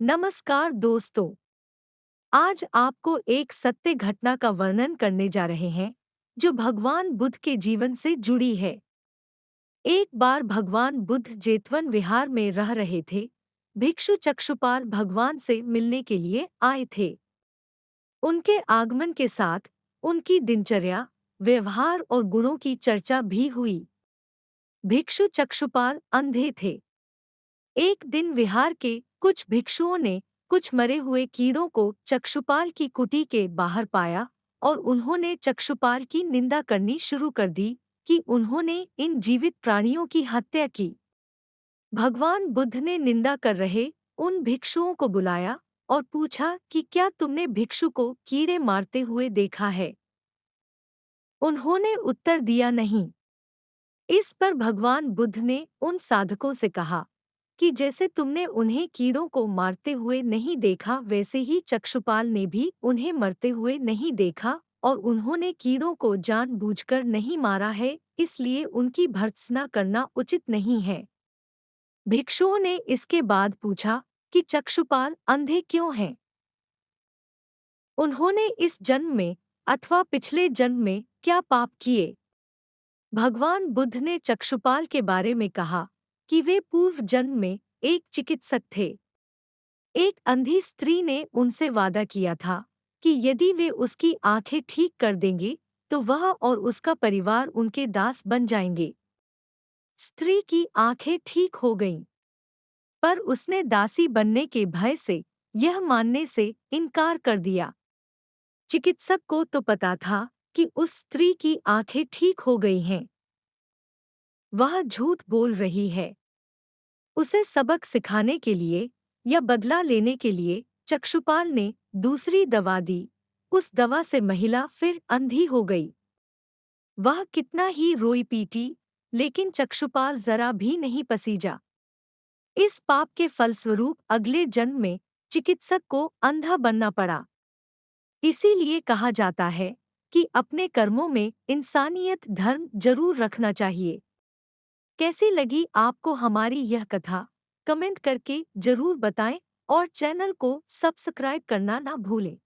नमस्कार दोस्तों। आज आपको एक सत्य घटना का वर्णन करने जा रहे हैं जो भगवान बुद्ध के जीवन से जुड़ी है। एक बार भगवान बुद्ध जेतवन विहार में रह रहे थे। भिक्षु चक्षुपाल भगवान से मिलने के लिए आए थे। उनके आगमन के साथ उनकी दिनचर्या, व्यवहार और गुणों की चर्चा भी हुई। भिक्षु चक्षुपाल अंधे थे। एक दिन विहार के कुछ भिक्षुओं ने कुछ मरे हुए कीड़ों को चक्षुपाल की कुटी के बाहर पाया और उन्होंने चक्षुपाल की निंदा करनी शुरू कर दी कि उन्होंने इन जीवित प्राणियों की हत्या की। भगवान बुद्ध ने निंदा कर रहे उन भिक्षुओं को बुलाया और पूछा कि क्या तुमने भिक्षु को कीड़े मारते हुए देखा है? उन्होंने उत्तर दिया नहीं। इस पर भगवान बुद्ध ने उन साधकों से कहा कि जैसे तुमने उन्हें कीड़ों को मारते हुए नहीं देखा, वैसे ही चक्षुपाल ने भी उन्हें मरते हुए नहीं देखा और उन्होंने कीड़ों को जानबूझकर नहीं मारा है, इसलिए उनकी भर्त्सना करना उचित नहीं है। भिक्षुओं ने इसके बाद पूछा कि चक्षुपाल अंधे क्यों हैं? उन्होंने इस जन्म में अथवा पिछले जन्म में क्या पाप किए? भगवान बुद्ध ने चक्षुपाल के बारे में कहा कि वे पूर्व जन्म में एक चिकित्सक थे। एक अंधी स्त्री ने उनसे वादा किया था कि यदि वे उसकी आंखें ठीक कर देंगे तो वह और उसका परिवार उनके दास बन जाएंगे। स्त्री की आंखें ठीक हो गईं, पर उसने दासी बनने के भय से यह मानने से इनकार कर दिया। चिकित्सक को तो पता था कि उस स्त्री की आंखें ठीक हो गई हैं। वह झूठ बोल रही है। उसे सबक सिखाने के लिए या बदला लेने के लिए चक्षुपाल ने दूसरी दवा दी। उस दवा से महिला फिर अंधी हो गई। वह कितना ही रोई पीटी, लेकिन चक्षुपाल जरा भी नहीं पसीजा। इस पाप के फलस्वरूप अगले जन्म में चिकित्सक को अंधा बनना पड़ा। इसीलिए कहा जाता है कि अपने कर्मों में इंसानियत धर्म जरूर रखना चाहिए। कैसी लगी आपको हमारी यह कथा? कमेंट करके जरूर बताएं और चैनल को सब्सक्राइब करना ना भूलें।